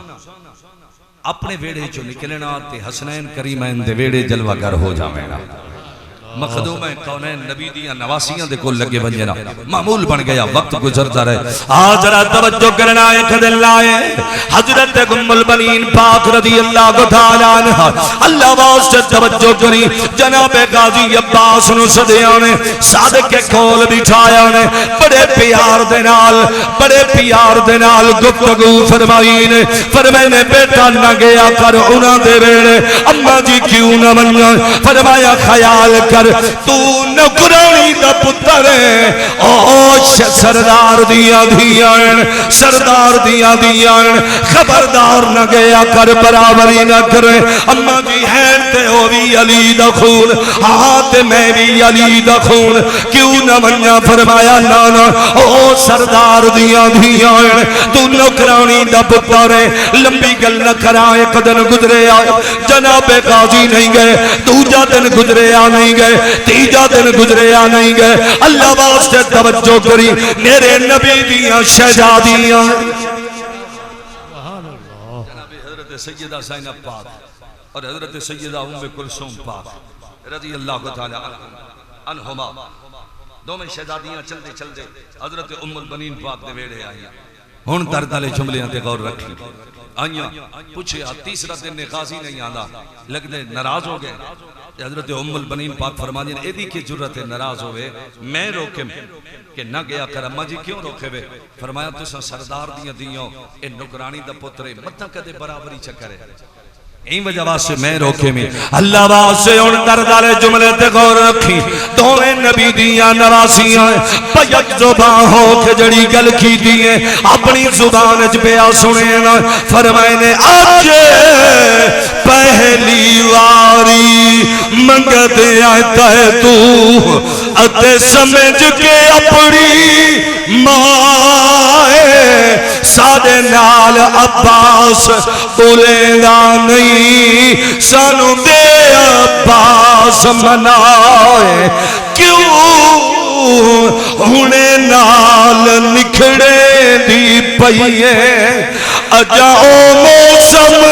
اپنے ویڑے چو نکلنا تے حسنین کریمین دے ویڑے جلوہ گر ہو جامینا مخدوم کونین نبی دیاں نواسیاں دے کول لگے بنجنا معمول بن گیا وقت گزرتا رہے ذرا توجہ کرنا ایک دن لائے حضرت ام البنین پاک رضی اللہ تعالیٰ عنہ اللہ واسطے توجہ کری جناب غازی عباس نو صدیاں نے صادق کے کول بٹھایا نے بڑے پیار دے نال گفتگو فرمائی نے فرمائے بیٹا نہ گیا کر انہاں دے ویڑے اماں جی کیوں نہ منیا فرمایا خیال کر تو نوکرانی دا پتر ہے سردار دیاں خبردار نہ گیا کر برابری نہ کرے اماں جی ہیں تے ہو بھی علی دا خون تے میں بھی علی دا خون کیوں نہ منیا فرمایا نانا سردار دیاں تو نوکرانی دا پتر ہے لمبی گل نہ کرا ایک دن گزرے آئے جناب غازی نہیں گئے دوجا دن گزرے آ نہیں گئے تیجا دن گزرے آ نہیں گئے اللہ واسطے توجہ کری میرے نبی دیاں شہزادیاں جناب حضرت سیدہ زینب پاک اور حضرت سیدہ ام کلثوم پاک رضی اللہ تعالی عنہما دو میں شہزادیاں چلتے حضرت ام البنین پاک دے ویڑے آئیاں ہون دردالے جملیاں تے غور رکھی آئیاں پوچھے تیسرا دن نے غازی نہیں آنا لگنے ناراض ہو گئے حضرت ام البنین پاک فرما دیں ایدی کی جرت ناراض ہوئے میں روکم کہ نہ گیا کر اماں جی کیوں روکے ہوئے فرمایا تسا سردار دیاں اے نکرانی دا پترے مطا کدے برابری چکرے این وجہ واسے میں روکے میں اللہ واسے ان دردارے جملے تے غور رکھی دوویں نبی دیاں نواسیاں بیک زبان ہو کے جڑی گل کی دیئے اپنی زبان اچ بیا سنے نا فرمائے نے آج پہلی واری منگت آئیتا ہے تو اتے سمجھ کے اپنی مائے سادے نال عباس بولینا نہیں سانو دے عباس منائے کیوں ہونے نال نکھڑے دی پئیے اجاؤ موسم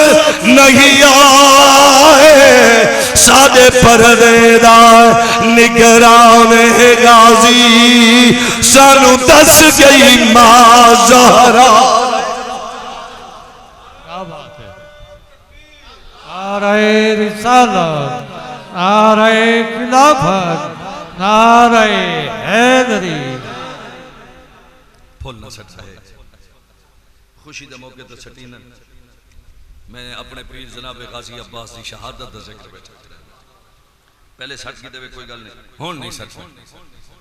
نہیں آئے سادے پردیدار نگران غازی سانو دس گئی ماں زہرا کیا بات ہے نعرہ رسالت نعرہ خلافت نعرہ حیدری پھول نہ سٹھا ہے خوشی دا موقع تو سٹینا میں اپنے پیر جناب غازی عباس دی شہادت دا ذکر بیٹھا پہلے سٹ کی دے کوئی گل نہیں ہون نہیں سٹ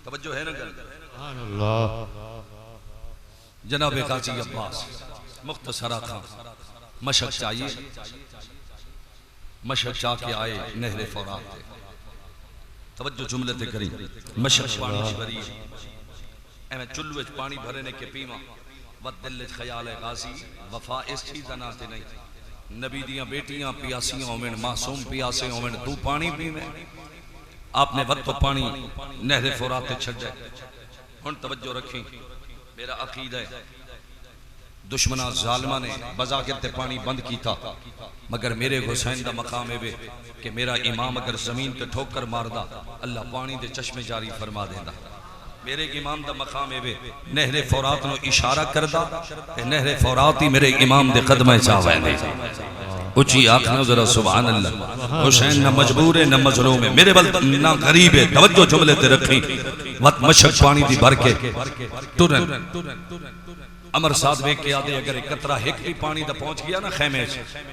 توجہ ہے نا گل سبحان اللہ جناب غازی عباس مختصرہ تھا مشق چاہیے مشق چاہ کے آئے نہر فرات توجہ جملے تے کریں مشق پانی بری اے چلوے پانی بھرنے کے پیما ود دل خیال غازی وفا اس چیز ناتے نہیں نبی دیاں بیٹیاں پیاسیاں ہومن معصوم پیاسے ہومن تو پانی پی میں آپ نے وقت پانی نہر فرات تے چھڑ جائے ہن توجہ رکھیں میرا عقیدہ ہے دشمنہ ظالمہ نے بظاہر تے پانی بند کی تھا مگر میرے حسین دا مقام ہے کہ میرا امام اگر زمین تے ٹھوکر ماردہ اللہ پانی دے چشمے جاری فرما دیندہ میرے امام دا مقام ہے نہر فرات نو اشارہ کردہ کہ نہر فراتی میرے امام دے قدمہ چاہوے دے اچھی آنکھنا ذرا سبحان اللہ حسین نہ مجبور ہے نہ مظلوم ہے میرے بل نہ غریب ہے توجہ جملے تے رکھیں وقت مشک پانی دی بھر کے ٹرن امر ساتھ بے کے آدھے اگر ایک قطرہ ایک بھی پانی دا پہنچ گیا نا خیمے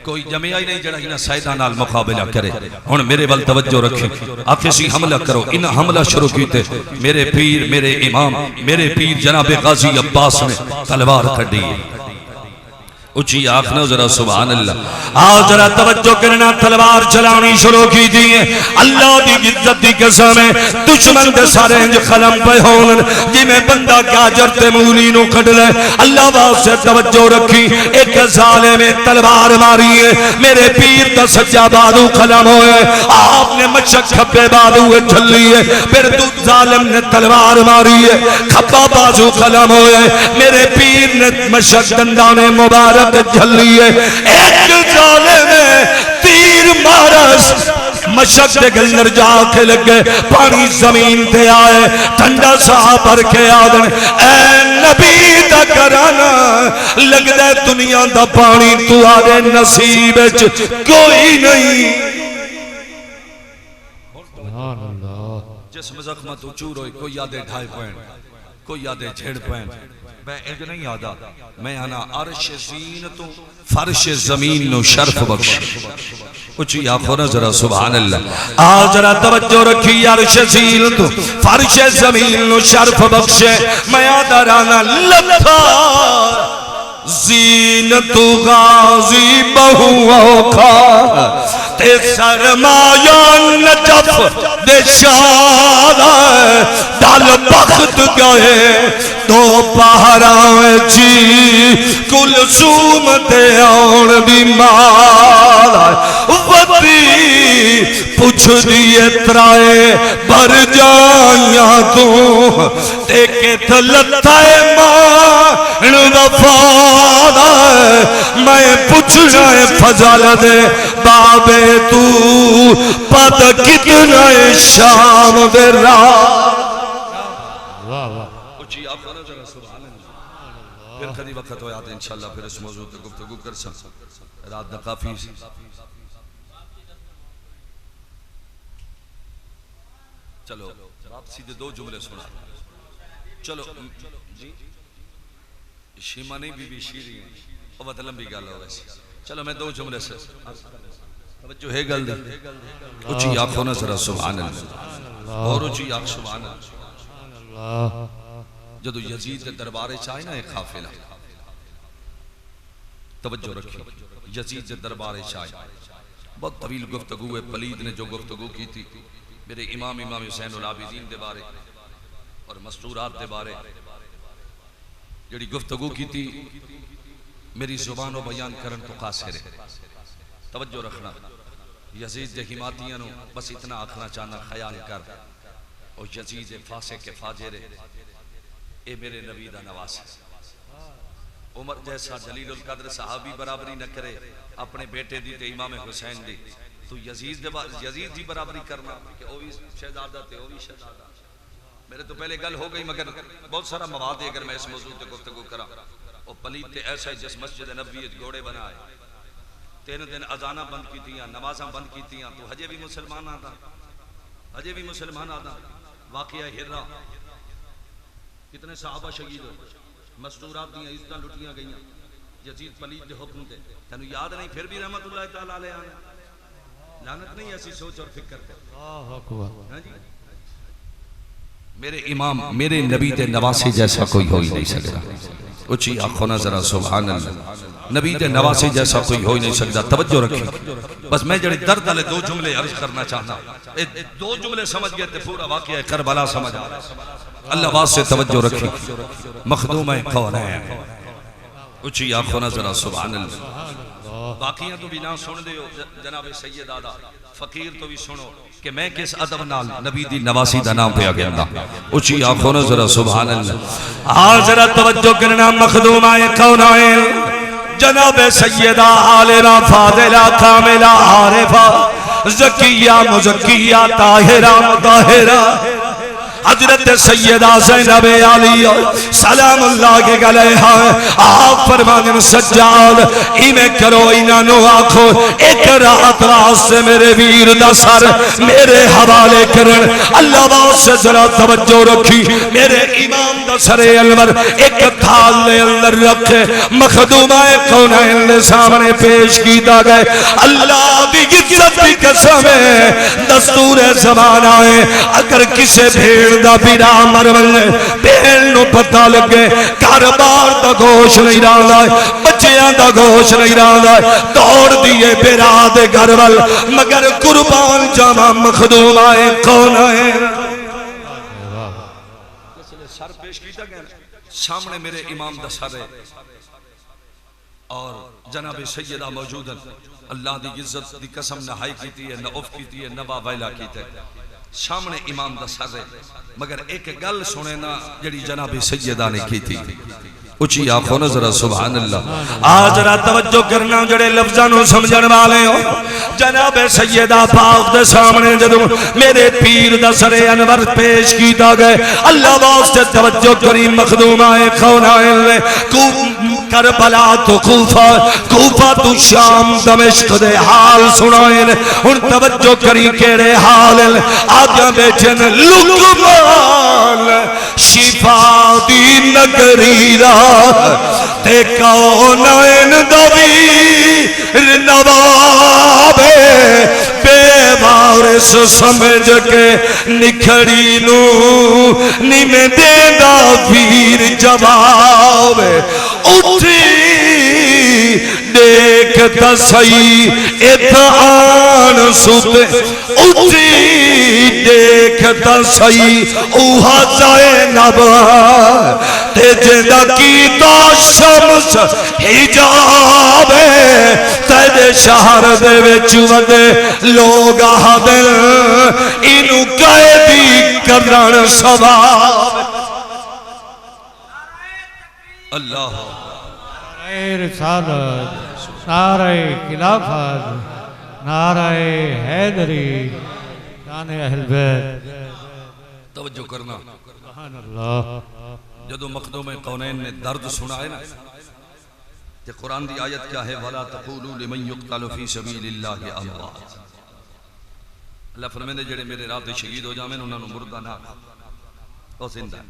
کوئی جمعہ ہی نہیں جڑا ہی نا سائدہ نال مقابلہ کرے ہن میرے بل توجہ رکھیں آکے سی حملہ کرو انہا حملہ شروع کیتے میرے پیر میرے امام میرے پیر جناب غازی عباس نے تلوار کھڑی اچھی آنکھنا ذرا سبحان اللہ آج ذرا توجہ کرنا تلوار چلانی شروع کی دیئے اللہ دی عزت دی قسم ہے دشمن دے سارے انج خلم پہ ہون جی میں بندہ کاجر تے مولی نو کھڑ لے اللہ واسے توجہ رکھی ایک ظالے میں تلوار ماری ہے میرے پیر دا سجا بادو خلم ہوئے آپ نے مشک کھپے بادو جھلی ہے پھر دو ظالم نے تلوار ماری ہے کھپا بازو خلم ہوئے میرے پیر نے مشک دندانے مبارک جھلی ہے ایک ظالم میں تیر مارس مشک دے گلنر جا کے لگے پانی زمین تے آئے ٹھنڈا سا پر کے آدھن اے نبی دا کرانا لگ دے دنیا دا پانی تو آدھے نصیب کوئی نہیں جسم زخمہ تو چور ہوئی کوئی یادے ڈھائی پوائنٹ کوئی یادے جھیڑ پوائنٹ میں ایک نہیں یادا میں آنا عرش زینتوں فرش زمین نو شرف بخش اچھی آخونا ذرا سبحان اللہ آج ذرا توجہ رکھی عرش زینتوں فرش زمین نو شرف بخش میں آدھا رانا لتا زینت غازی بہو اوکھا تے سرمایہ نجف دے شادہ ڈال بخت گئے تو پہرائیں چی کل سوم تے آن بیمار وطی پوچھ دیئے ترائے بھر جائیاں تو تے تھلتائے مان وفاد میں پوچھ رہے فضل دے بابے تو پت کتنا شام دے راہ پھر کدی وقت ہو جاتے انشاءاللہ پھر اس موضوع پر گفتگو کر سکتے رات دا کافی چلو آپ سیدھے دو جملے سنا چلو جی شیمہ نہیں بی بی شیری ہیں وہ بہت لمبی گال ہو ویسی چلو میں دو جملے سے توجہ ہے گل دی اچھی آنکھوں نہ ذرا سبحان اللہ اور اچھی آنکھ سبحان اللہ جدو یزید کے دربارے چاہے نا ایک قافلہ توجہ رکھی یزید کے دربارے چاہے بہت طویل گفتگو ہے پلید نے جو گفتگو کی تھی میرے امام حسین العابدین دے بارے اور مستورات دے بارے جڑی گفتگو کی تھی میری زبان و بیان کرن تو قاصر ہے توجہ رکھنا یزید دے حماتیاں نو بس اتنا آکھنا چاہنا خیال کر اور یزید فاسق فاجر اے میرے نبی دا نواس ہے عمر جیسا جلیل القدر صحابی برابری نہ کرے اپنے بیٹے دی تے امام حسین دی تو یزید دی برابری کرنا کہ وہ بھی شہزادہ تھے وہ بھی شہزادہ میرے تو پہلے گل ہو گئی مگر بہت سارا مواد ہے اگر میں اس موضوع تے گفتگو کرا وہ پلید تے ایسا جس مسجد نبوی گھوڑے بنائے 3 دن اذانہ بند کی تھیاں نمازاں بند کی تھیاں تو ہجے بھی مسلمان آتا واقعہ ہرا کتنے صحابہ شہید ہوئے مستورات دیاں عزتاں لٹیاں گئیاں یزید پلید دے حکم دے تینو یاد نہیں پھر بھی رحمت اللہ تعالیٰ علیہ آنے لعنت نہیں ایسی سوچ اور فکر تے میرے امام میرے نبی دے نواسی جیسا کوئی ہو ہی نہیں سکتا اچھی آنکھوں نہ ذرا سبحان اللہ نبی دے نواسی جیسا کوئی ہو ہی نہیں سکتا توجہ رکھی بس میں جڑے درد والے 2 جملے عرض کرنا چاہنا 2 جملے سمجھ گئے تے پورا واقعہ کربلا سمجھ آ اللہ واسطے توجہ رکھی مخدوم قونین اچھی آنکھوں نہ ذرا سبحان اللہ باقیاں تو بھی نہ سن دے ہو جناب سید آدھا فقیر تو بھی سنو کہ میں کس ادب نال نبی دی نواسی دا نام پہ آگے اللہ اچھی آنکھوں نہ ذرا سبحان اللہ ذرا توجہ کرنا مخدوم قونین جناب سیدہ عالمہ فاضلہ کاملہ عارفہ زکیہ مزکیہ طاہرہ مطہرہ حضرت سیدہ زینب علیہ سلام اللہ کے گلے ہیں آپ فرمانے سجاد ایمیں کرو انہوں آنکھو ایک رات واسطے میرے ویر دا سر میرے حوالے کرن اللہ واسطے ذرا توجہ رکھی میرے امام دا سر انور ایک تھال لے اندر رکھے مخدومہ قونین لے سامنے پیش کیتا گئے اللہ دی عزت دی قسم ہے دستور زمان آئے اگر کسے بھیڑ دا بیرا مرول بھیڑ نو پتہ لگے کاربار دا گوش نہیں رہا ہے بچیاں دا گوش نہیں رہا ہے دوڑ دیئے بیرا دے گھرول مگر قربان جامع مخدوم آئے قونین سر پیش کیتا گیا سامنے میرے امام دا سر ہے اور جناب سیدہ موجود اللہ دی عزت دی قسم نہائی کیتی ہے نہ اف کیتی ہے نہ باویلا کیتے سامنے امام دا سر ہے مگر ایک گل سنے نا جڑی جناب سیدہ نے کی تھی اچھی آنکھوں نظر سبحان اللہ آج رات توجہ کرنا جڑے لفظاں نو سمجھن والے ہو جناب سیدہ پاک دے سامنے جدوں میرے پیر دا سر انور پیش کیتا گئے اللہ واسطے توجہ کری مخدومہ قونین نے کربلا تو کوفہ تو شام دمشق دے حال سنائیں ان توجہ کری کیڑے حال آگا بیٹھن لقمان شفا دی نگری را تے کونین دویر نواب بے وارث سمجھ کے نکھڑی نو نیمے دینا پیر جواب اٹھی دیکھتا سی اتعان سوتے اٹھی دیکھتا سی اوہا زینب تے جندہ کی تو شمس حجاب تیرے شہر دے وچوندے لوگ آدھل انہوں قیدی کرن سواب اللہ نعرہ رسالت نعرہ خلافت نعرہ حیدری شان اہل بیت توجہ کرنا سبحان اللہ جدو مخدوم قونین نے درد سنائے نا کہ قرآن دی آیت کیا ہے وَلَا تَقُولُوا لِمَنْ يُقْتَلُ فِي سَبِيلِ اللَّهِ أَمْوَاتٌ اللہ فرمائے جڑے میرے راہ تے شہید ہو جاویں انہاں نو مردہ نہ او زندہ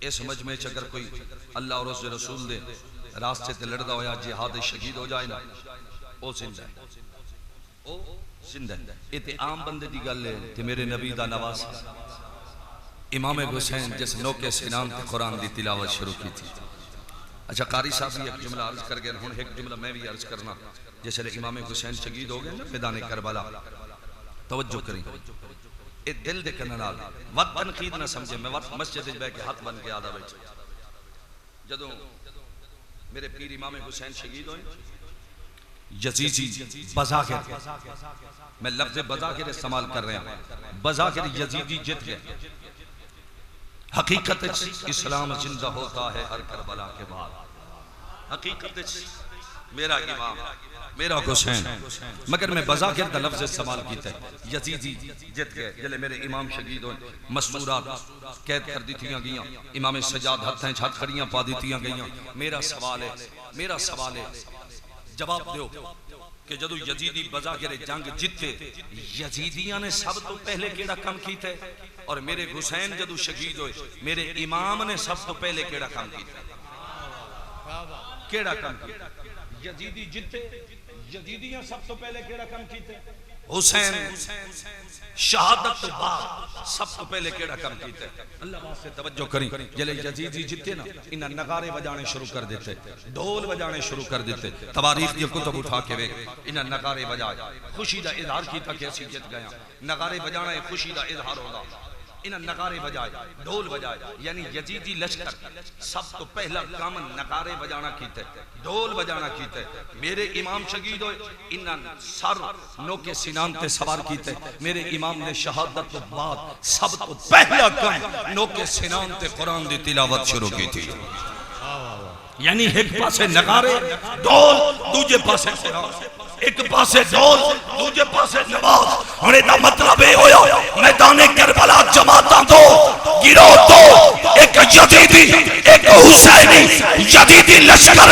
اس مجمع چ اگر کوئی اللہ اور اس رسول دے راستے تے لڑدا ہویا جہاد شہید ہو جائے نا او زندہ او زندہ ہے تے عام بندے دی گل ہے تے میرے نبی دا نواز امام حسین جس نوکے سینام تے قرآن دی تلاوت شروع کی تھی. اچھا قاری صاحب بھی ایک جملہ عرض کر گئے ہن ایک جملہ میں بھی عرض کرنا جیسے امام حسین شہید ہو گئے نا میدان کربلا. توجہ کریں اے دل دے کنن نال وقت تنقید نہ سمجھے. میں وقت مسجد وچ بیٹھ کے ہاتھ بن کے آدا بیٹھ جدوں میرے پیر امام حسین شہید ہوئے یزیدی بظاہر میں لفظ بظاہر استعمال کر رہا ہوں بظاہر یزیدی جت گئے. حقیقت اسلام زندہ ہوتا ہے ہر کربلا کے بعد. حقیقت میرا امام میرا حسین مگر میں بظاہر دا لفظ استعمال کیتا ہے. یزیدی جت گئے جلے میرے امام شہید ہوئے مسرورات قید کر دیتیاں گئیاں امام سجاد ہتھیں چھت کھڑیاں پا دیتیاں گئیاں. میرا سوال ہے جواب دیو کہ جدو یزیدی بظاہر جنگ جتے یزیدیاں نے سب تو پہلے کیڑا کام کیتا ہے اور میرے حسین جدو شہید ہوئے میرے امام نے سب تو پہلے کیڑا کام کیتا ہے. کیڑا کام کیتا یزیدی جتے یزیدیاں سب تو پہلے کیڑا کام کیتے حسین شہادت تو بعد سب تو پہلے کیڑا کام کیتے. اللہ واسطے توجہ کریں جلے یزیدی جتے نا انہاں نغارے بجانے شروع کر دیتے ڈھول بجانے شروع کر دیتے. تواریخ کی کتب اٹھا کے وے انہاں نغارے بجائے خوشی دا اظہار کیتا کہ اسی جت گیا. نغارے بجانا ہے خوشی دا اظہار ہوگا. انہاں نغارے بجائے ڈھول بجائے یعنی یزیدی لشکر سب تو پہلا کام نغارے بجانا کیتے ڈھول بجانا کیتے. میرے امام شہید ہوئے انہاں سر نوکے سینان تے سوار کیتے. میرے امام نے شہادت تو بعد سب تو پہلا کام نوکے سینان تے قرآن دی تلاوت شروع کی تھی. یعنی ایک پاسے نغارے ڈھول دوجے پاسے قرآن ایک پاسے ڈھول دوجے پاسے نماز. ہونے دا مطلب ہے ہویا میدان کربلا جماعتاں دو گروہ دو ایک یزیدی ایک حسینی. یزیدی لشکر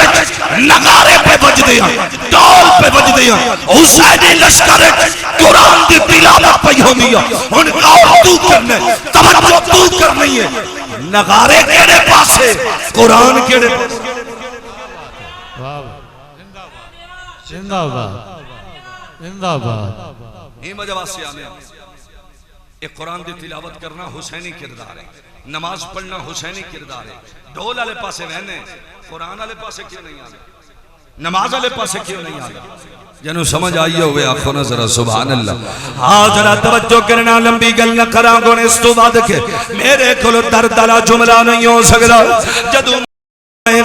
نغارے پہ بج دیا ڈھول پہ بج دیا حسینی لشکر قرآن دی تلاوت پہ ہو دیا. ہن اور تو کرنے توجہ تو کرنی ہے نغارے کیڑے پاسے قرآن کیڑے پاسے. زندہ باد زندہ باد. یہ وجہ سے آنے ایک قرآن دی تلاوت کرنا حسینی کردار ہے. نماز پڑھنا حسینی کردار ہے. ڈھول والے پاسے رہنے قرآن والے پاسے کیوں نہیں آنے نماز والے پاسے کیوں نہیں آنے. جنہوں سمجھ آئیے ہوئے آنکھوں نہ ذرا سبحان اللہ. ہاں ذرا توجہ کرنا لمبی گل نہ کراں گو نے اس تو بعد کے میرے کھلو درد والا جملہ نہیں ہو سکتا. جدوں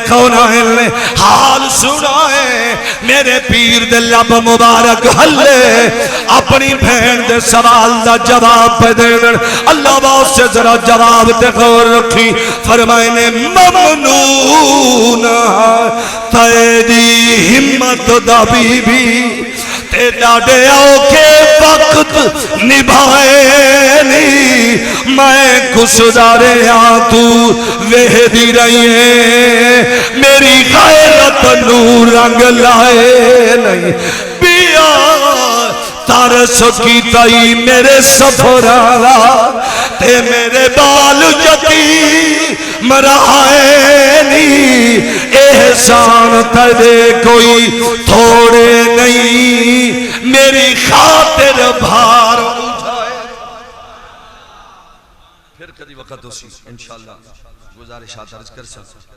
کونائن نے حال سنائے میرے پیر دے لب مبارک ہلے اپنی بہن دے سوال دا جواب پہ دے دن. اللہ باس سے ذرا جواب تے غور رکھی. فرمائے نے ممنون تیری ہمت دا بی بی تے ڈاڑے اوکے وقت نبھائے نہیں میں گزارے تو وہ دی رہی ہے میری غیرت نور رنگ لائے نہیں. بیا ترس کی تائی میرے سفرارا تے میرے بال جتی مرائے نہیں. احسان تیرے کوئی تھوڑے نہیں میری خاطر بھار اٹھائے. پھر کدی وقت ہو سی انشاءاللہ گزارشات عرض کر سکتا